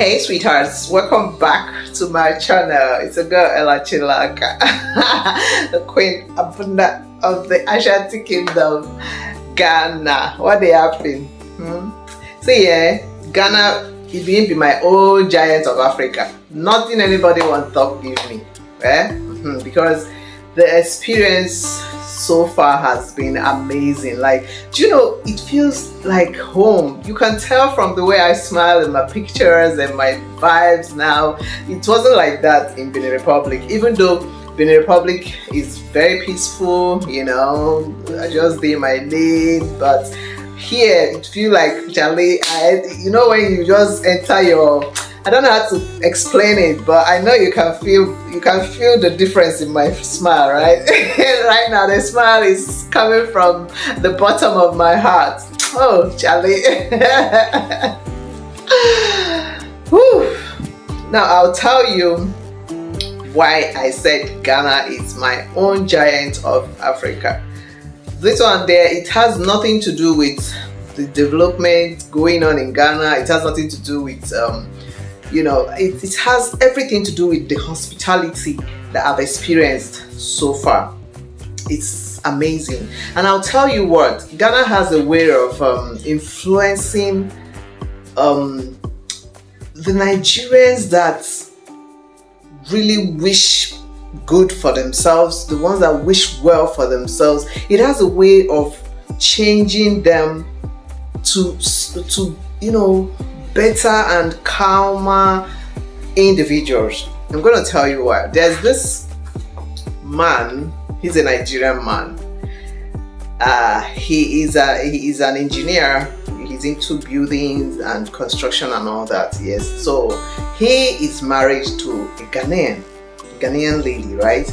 Hey sweethearts, welcome back to my channel. It's a girl Ella Chilaka, the queen Abunda of the Ashanti Kingdom, Ghana. What they happen? See, Ghana, it be my own giant of Africa. Nothing anybody want to talk give me, because the experience so far has been amazing. Like, do you know, it feels like home. You can tell from the way I smile in my pictures and my vibes now. It wasn't like that in Benin Republic, even though Benin Republic is very peaceful, you know, I just did my lane, but here it feels like Charlie, you know, when you just enter your, I don't know how to explain it, but I know you can feel the difference in my smile, right? Right now the smile is coming from the bottom of my heart. Oh, Charlie. Now I'll tell you why I said Ghana is my own giant of Africa. This one there, it has nothing to do with the development going on in Ghana. It has nothing to do with you know, it has everything to do with the hospitality that I've experienced so far. It's amazing. And I'll tell you what, Ghana has a way of influencing the Nigerians that really wish good for themselves, the ones that wish well for themselves. It has a way of changing them to you know, better and calmer individuals. I'm gonna tell you why. There's this man, he's a Nigerian man. He is an engineer. He's into buildings and construction and all that. Yes, so he is married to a Ghanaian lady, right?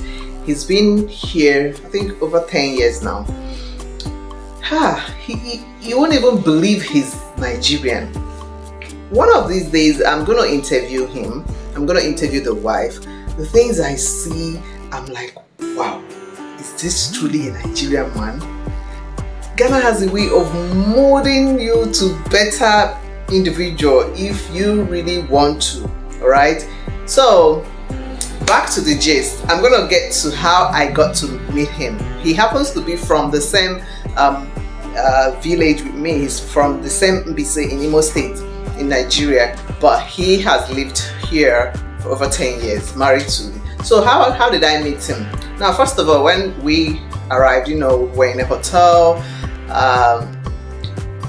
He's been here, I think, over 10 years now. You won't even believe he's Nigerian. One of these days, I'm going to interview him. I'm going to interview the wife. The things I see, I'm like, wow, is this truly a Nigerian man? Ghana has a way of molding you to better individual if you really want to, all right? So, back to the gist. I'm going to get to how I got to meet him. He happens to be from the same village with me. He's from the same Mbise in Imo State, in Nigeria, but he has lived here for over 10 years, married to me. So how did I meet him? Now, first of all, when we arrived, you know, we're in a hotel,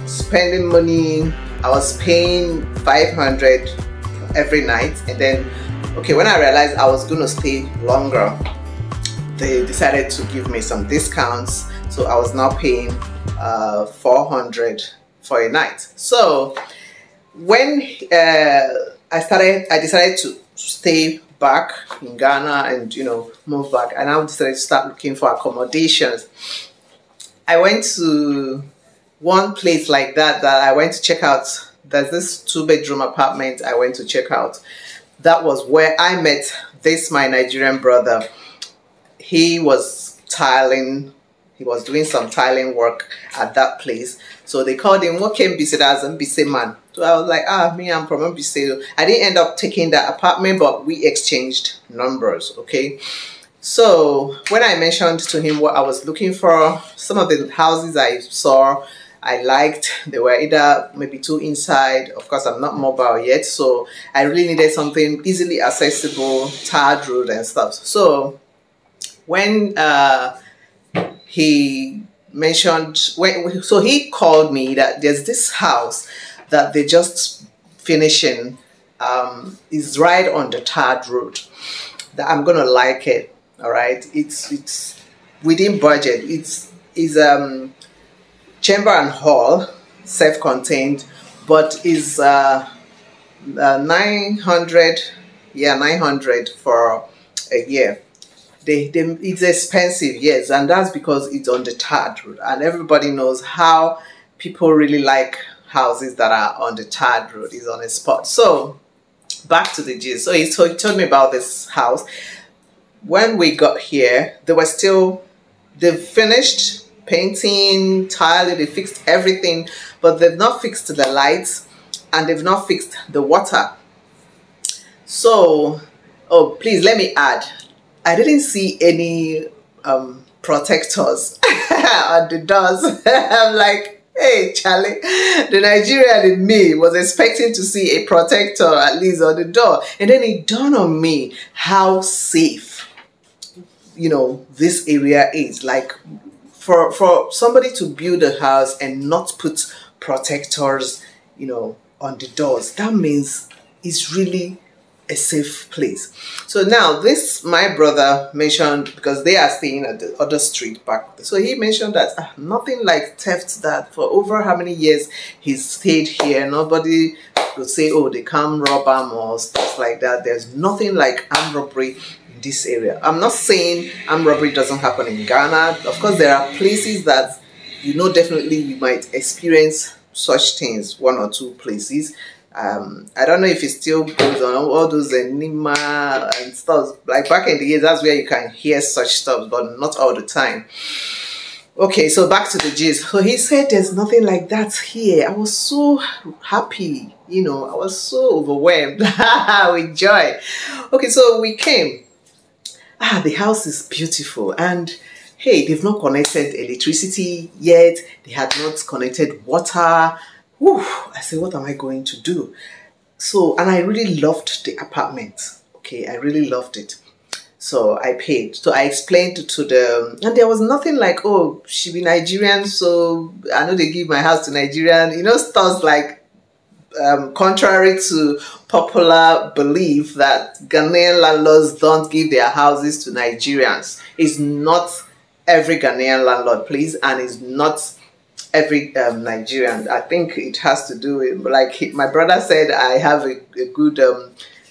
spending money. I was paying 500 every night, and then, okay, when I realized I was going to stay longer, they decided to give me some discounts, so I was now paying 400 for a night. So when I decided to stay back in Ghana and, you know, move back, and I decided to start looking for accommodations. I went to one place like that I went to check out. There's this 2-bedroom apartment I went to check out. That was where I met this, my Nigerian brother. He was tiling. He was doing some tiling work at that place. So they called him, what came Mbise, as Mbise man. So I was like, me, I'm from Mbise. I didn't end up taking that apartment, but we exchanged numbers, okay? So when I mentioned to him what I was looking for, some of the houses I saw, I liked. They were either maybe too inside. Of course, I'm not mobile yet, so I really needed something easily accessible, tarred road and stuff. So when he mentioned, so he called me that there's this house that they just finishing, is right on the tarred road, that I'm gonna like it. All right, it's within budget. It's chamber and hall, self-contained, but is 900, yeah, 900 for a year. It's expensive, yes, and that's because it's on the tarred road, and everybody knows how people really like houses that are on the tarred road, is on a spot. So back to the gist. So he told me about this house. When we got here, they finished painting, tiling, they fixed everything, but they've not fixed the lights and they've not fixed the water. So, oh, please let me add, I didn't see any protectors on the doors. I'm like, hey, Charlie, the Nigerian in me was expecting to see a protector at least on the door. And then it dawned on me how safe, you know, this area is. Like, for somebody to build a house and not put protectors, you know, on the doors, that means it's really a safe place. So now this, my brother mentioned, because they are staying at the other street back, so he mentioned that nothing like theft, that for over how many years he's stayed here, nobody would say, oh, they come rob him or stuff like that. There's nothing like armed robbery in this area. I'm not saying armed robbery doesn't happen in Ghana. Of course, there are places that, you know, definitely you might experience such things, one or two places. I don't know if it still goes on, all those Nima and stuff. Like back in the years, that's where you can hear such stuff, but not all the time. Okay, so back to the gist. So he said there's nothing like that here. I was so happy, you know, I was so overwhelmed with joy. Okay, so we came. The house is beautiful, and hey, they've not connected electricity yet. They had not connected water. Whew, I said, what am I going to do? So, and I really loved the apartment. Okay, I really loved it. So I paid. So I explained to them, and there was nothing like, oh, she be Nigerian, so I know they give my house to Nigerian. You know, stuff like, contrary to popular belief that Ghanaian landlords don't give their houses to Nigerians. It's not every Ghanaian landlord, please, and it's not every Nigerian. I think it has to do with, like my brother said, I have a good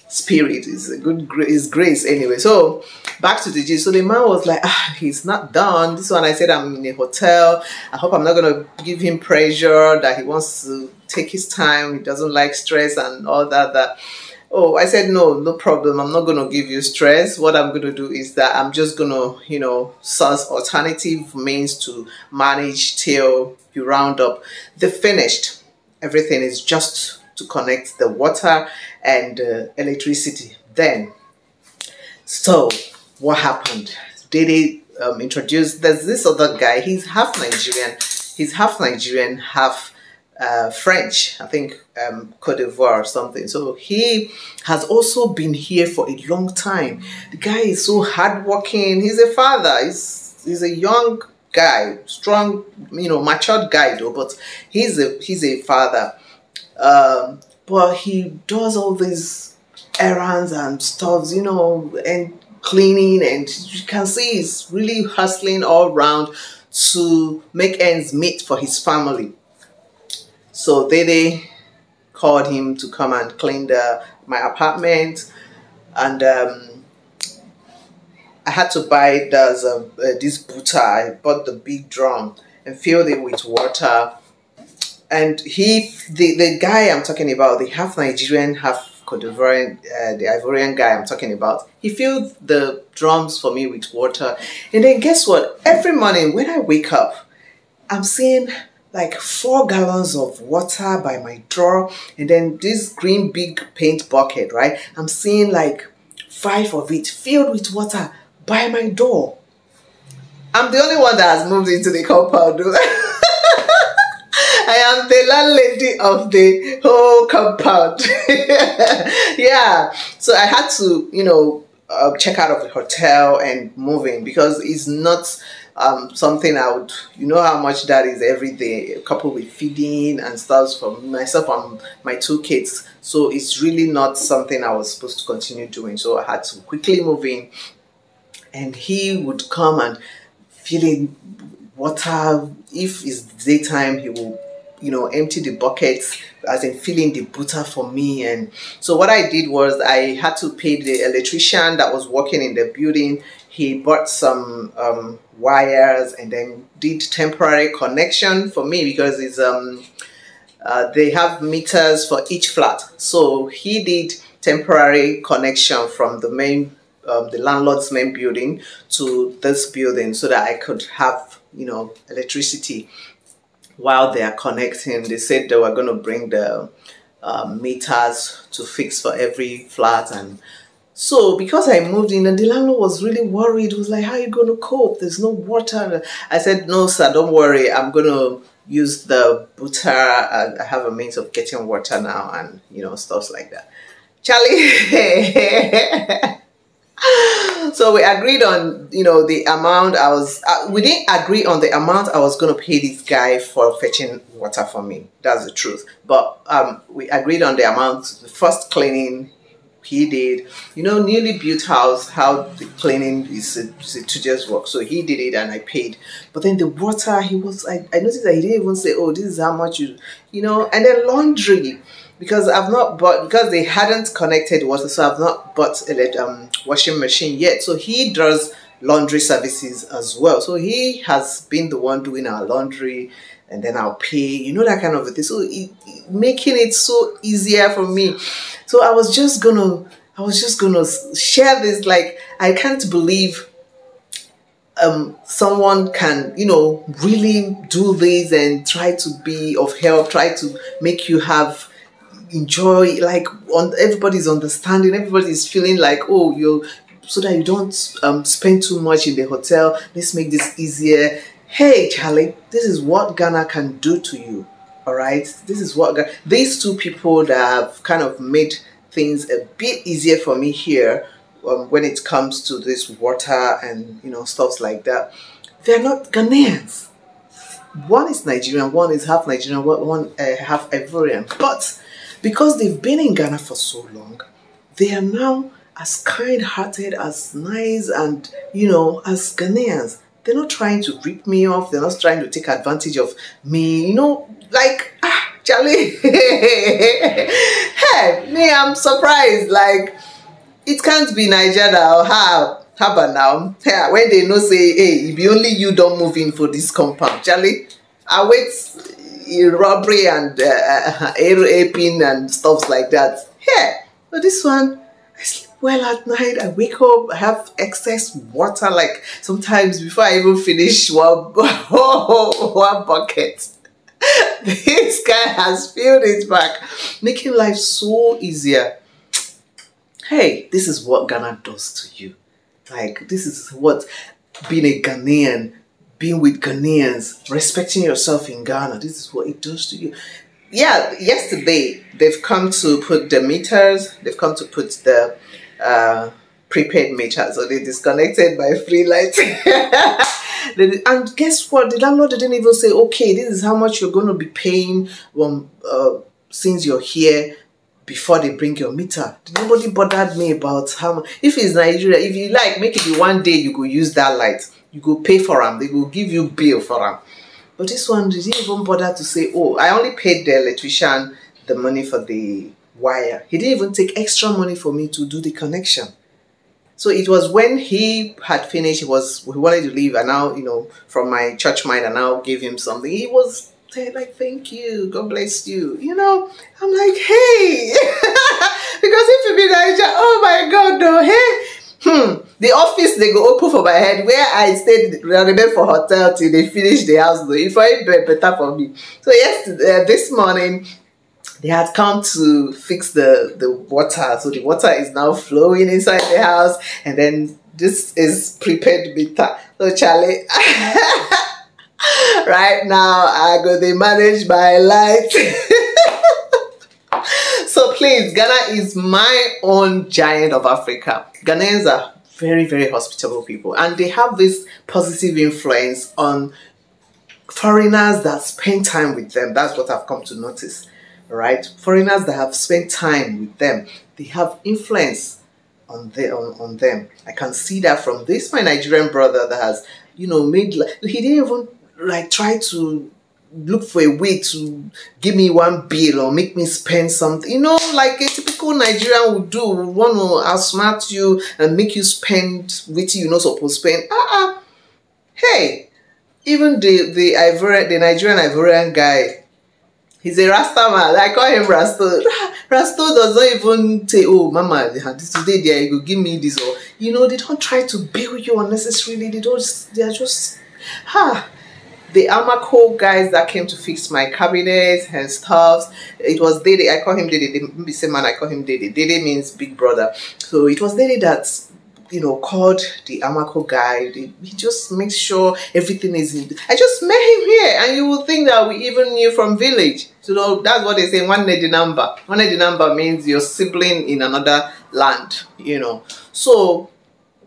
spirit. It's a good grace anyway. So back to the gist. So the man was like, he's not done. This one, I said, I'm in a hotel. I hope I'm not going to give him pressure, that he wants to take his time. He doesn't like stress and all that. Oh, I said, no problem. I'm not going to give you stress. What I'm going to do is that I'm just going to, you know, source alternative means to manage till you round up. They finished. Everything is just to connect the water and electricity. Then, so what happened? They introduced, there's this other guy. He's half Nigerian. He's half Nigerian, half French, I think, Cote d'Ivoire or something. So he has also been here for a long time. The guy is so hardworking. He's a father. He's a young guy, strong, you know, matured guy though. But he's a father. But he does all these errands and stuff, you know, and cleaning, and you can see he's really hustling all around to make ends meet for his family. So they called him to come and clean my apartment, and I had to buy this buta. I bought the big drum and filled it with water. And the guy I'm talking about, the half Nigerian, half Cote d'Ivoirian, the Ivorian guy I'm talking about, he filled the drums for me with water. And then guess what? Every morning when I wake up, I'm seeing like 4 gallons of water by my door, and then this green big paint bucket, right? I'm seeing like 5 of it filled with water by my door. I'm the only one that has moved into the compound. I am the landlady of the whole compound. Yeah, so I had to, you know, check out of the hotel and move in, because it's not something I would, you know how much that is every day, coupled with feeding and stuff for myself and my 2 kids. So it's really not something I was supposed to continue doing. So I had to quickly move in, and he would come and fill in water. If it's daytime, he will, you know, empty the buckets, as in filling the buta for me. And so what I did was I had to pay the electrician that was working in the building. He bought some wires and then did temporary connection for me, because it's they have meters for each flat. So he did temporary connection from the main the landlord's main building to this building, so that I could have, you know, electricity while they are connecting. They said they were going to bring the meters to fix for every flat. And so because I moved in, and the landlord was really worried. He was like, how are you going to cope? There's no water. I said, no, sir, don't worry. I'm going to use the butter. I have a means of getting water now, and, you know, stuff like that. Charlie. So we agreed on, you know, the amount I was, we didn't agree on the amount I was going to pay this guy for fetching water for me. That's the truth. But we agreed on the amount. The first cleaning he did, you know, newly built house, how the cleaning is a tedious work. So he did it and I paid. But then the water, he was, I noticed that he didn't even say, oh, this is how much you know, and then laundry. Because I've not bought, because they hadn't connected water, so I've not bought a washing machine yet. So he does laundry services as well. So he has been the one doing our laundry, and then I'll pay, you know, that kind of a thing. So making it so easier for me. So I was just gonna share this. Like, I can't believe someone can, you know, really do this and try to be of help, try to make you have enjoy, like, on everybody's understanding, everybody's feeling like, oh, so that you don't spend too much in the hotel, let's make this easier. Hey Charlie, this is what Ghana can do to you. All right, this is what these two people that have kind of made things a bit easier for me here when it comes to this water and, you know, stuff like that. They're not Ghanaians. One is Nigerian, one is half Nigerian, one half Ivorian, but because they've been in Ghana for so long, they are now as kind-hearted, as nice, and, you know, as Ghanaians. They're not trying to rip me off. They're not trying to take advantage of me. You know, like, Charlie. Hey, me, I'm surprised. Like, it can't be Nigeria or how about now? Yeah, when they know, say, hey, if only you don't move in for this compound, Charlie, I wait. Robbery and aping and stuff like that. Yeah, but this one, I sleep well at night. I wake up, I have excess water. Like, sometimes before I even finish one bucket, this guy has filled it back, making life so easier. Hey, this is what Ghana does to you. Like, this is what being a Ghanaian, being with Ghanaians, respecting yourself in Ghana, this is what it does to you. Yeah, yesterday they've come to put the meters, they've come to put the prepaid meters, so they disconnected my free light. And guess what? The landlord didn't even say, okay, this is how much you're going to be paying since you're here, before they bring your meter. Nobody bothered me about how much. If it's Nigeria, if you like, make it be one day you go use that light. You go pay for them. They will give you bill for them. But this one, they didn't even bother to say, oh, I only paid the electrician the money for the wire. He didn't even take extra money for me to do the connection. So it was when he had finished, he wanted to leave, and now, you know, from my church mind, I now gave him something. He was saying like, thank you, God bless you. You know, I'm like, hey, because if you be Nigeria, oh my God, no, hey. The office they go open for my head where I stayed, I remained for hotel till they finish the house though. If I better for me. So yesterday, this morning, they had come to fix the water. So the water is now flowing inside the house, and then this is prepared meter. So Charlie, right now I go they manage my light. So please, Ghana is my own giant of Africa. Ghanaians are very, very hospitable people, and they have this positive influence on foreigners that spend time with them. That's what I've come to notice, right? Foreigners that have spent time with them, they have influence on them. I can see that from this, my Nigerian brother that has, you know, he didn't even like try to look for a way to give me one bill or make me spend something, you know, like a typical Nigerian would do. Would want to outsmart you and make you spend with you're not supposed to spend. Hey, even the Nigerian Ivorian guy, he's a Rasta man. I call him Rasto. Rasto does not even say, oh mama, this today there you go give me this, or you know, they don't try to bill you unnecessarily. They are just the Amaco guys that came to fix my cabinet and stuff. It was Dede. I call him Dede. Maybe same man. I call him Dede. Dede means big brother. So it was Dede that, you know, called the Amaco guy. He just makes sure everything is in. I just met him here, and you would think that we even knew from village. So that's what they say. One the number. One the number means your sibling in another land. You know. So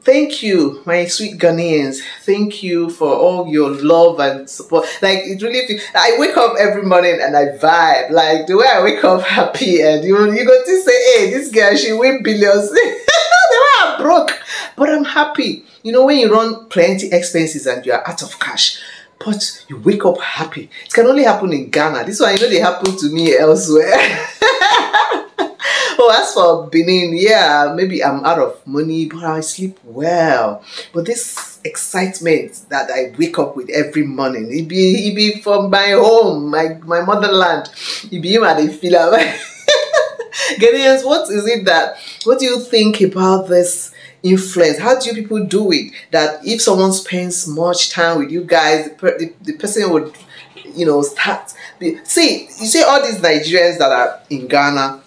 thank you, my sweet Ghanaians. Thank you for all your love and support. Like, it really, I wake up every morning and I vibe. Like, the way I wake up happy, and you got to say, hey, this girl, she win billions. The way I'm broke, but I'm happy. You know, when you run plenty expenses and you are out of cash, but you wake up happy. It can only happen in Ghana. This one, you know, they happen to me elsewhere. Oh, as for Benin, yeah, maybe I'm out of money, but I sleep well. But this excitement that I wake up with every morning, it be from my home, my motherland. It be him and they feel Ghanaians, what is it what do you think about this influence? How do you people do it? That if someone spends much time with you guys, the person would, you know, start. See, you see all these Nigerians that are in Ghana,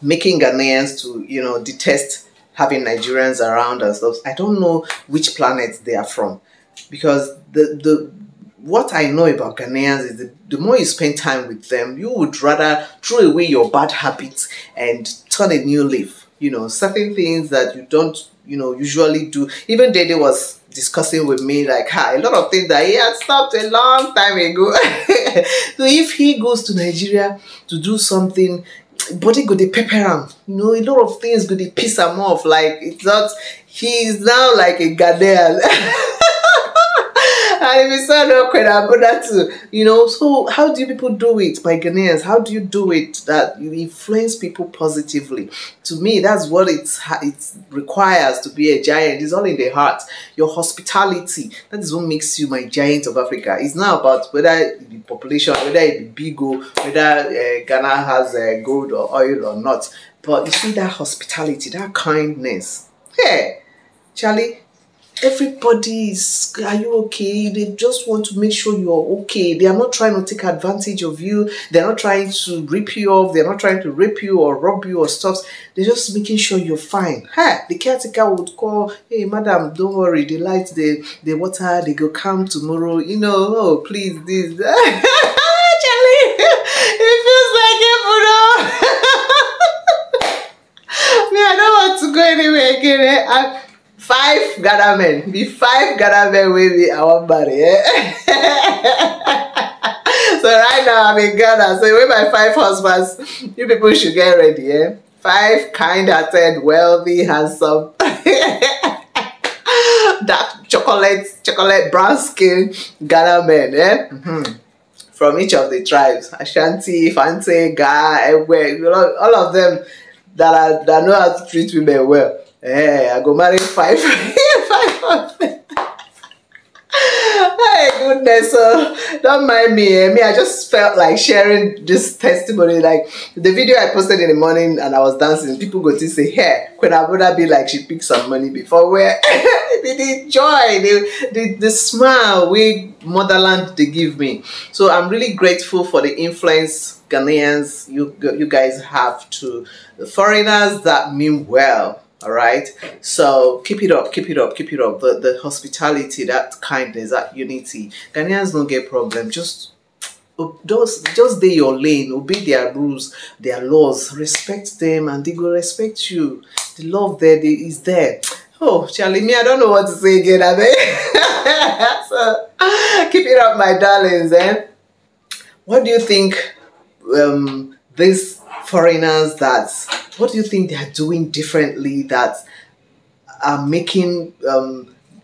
making Ghanaians to, you know, detest having Nigerians around and stuff. I don't know which planet they are from, because what I know about Ghanaians is the more you spend time with them, you would rather throw away your bad habits and turn a new leaf. You know, certain things that you don't, you know, usually do. Even Dede was discussing with me, like, a lot of things that he had stopped a long time ago. So if he goes to Nigeria to do something, body go dey pepper am, you know, a lot of things go dey piss him off. Like, it's not, he is now like a Ghanaian. And if it's so awkward about that too, you know. So how do you people do it, my Ghanaians? How do you do it that you influence people positively? To me, that's what it requires to be a giant. It's all in the heart. Your hospitality, that is what makes you my giant of Africa. It's not about whether the population, whether it be big or whether Ghana has gold or oil or not. But you see that hospitality, that kindness. Hey, Charlie, everybody is, are you okay? They just want to make sure you're okay. They are not trying to take advantage of you. They're not trying to rip you off. They're not trying to rape you or rob you or stuff. They're just making sure you're fine. Hey, the caretaker would call, hey, madam, don't worry. The lights, the water, they go come tomorrow. You know, oh, please, this. Charlie, it feels like it, me, I don't want to go anywhere again. 5 Ghana men. Be 5 Ghana men with me. I want marry. So right now I'm in Ghana. So with my 5 husbands, you people should get ready. 5 kind-hearted, wealthy, handsome, dark chocolate brown skin Ghana men. From each of the tribes. Ashanti, Fante, Ga, Ewe, all of them that know how to treat women well. Hey, I go marry 5 of them. Hey, goodness, so don't mind me. Me, I just felt like sharing this testimony. Like the video I posted in the morning and I was dancing, people go to say, hey, Queen Abuda be like she picked some money before, where the joy, the smile we motherland they give me. So I'm really grateful for the influence Ghanaians you guys have to the foreigners that mean well. All right, so keep it up, keep it up, keep it up. The hospitality, that kindness, that unity. Ghanaians don't get problem. Just stay your lane, obey their rules, their laws, respect them, and they go respect you. The love there is there. Oh, Charlie, me, I don't know what to say again. I mean, so keep it up, my darlings. What do you think? These foreigners what do you think they are doing differently that are making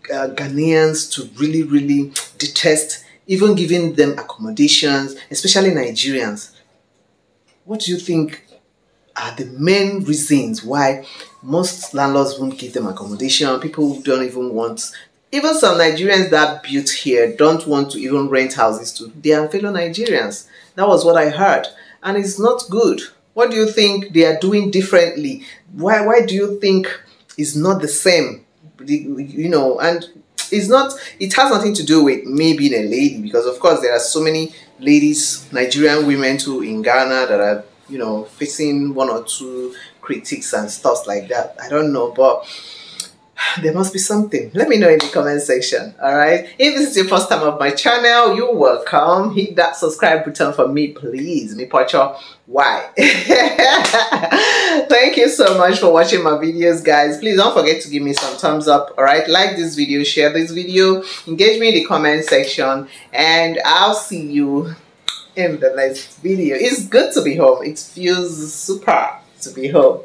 Ghanaians to really detest, even giving them accommodations, especially Nigerians? What do you think are the main reasons why most landlords won't give them accommodation? People don't even want, even some Nigerians that built here don't want to even rent houses to their fellow Nigerians. That was what I heard, and it's not good. What do you think they are doing differently? Why do you think it's not the same? You know, and it's not, it has nothing to do with me being a lady, because of course there are so many ladies, Nigerian women too in Ghana, that are, you know, facing one or two critics and stuff like that. I don't know, but there must be something. Let me know in the comment section. All right, if this is your first time of my channel, you're welcome. Hit that subscribe button for me, please. Me pocho, why? Thank you so much for watching my videos, guys. Please don't forget to give me some thumbs up. All right, like this video, share this video, engage me in the comment section, and I'll see you in the next video. It's good to be home. It feels super to be home.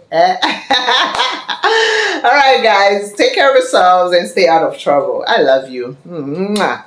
Alright guys, take care of yourselves and stay out of trouble. I love you. Mwah.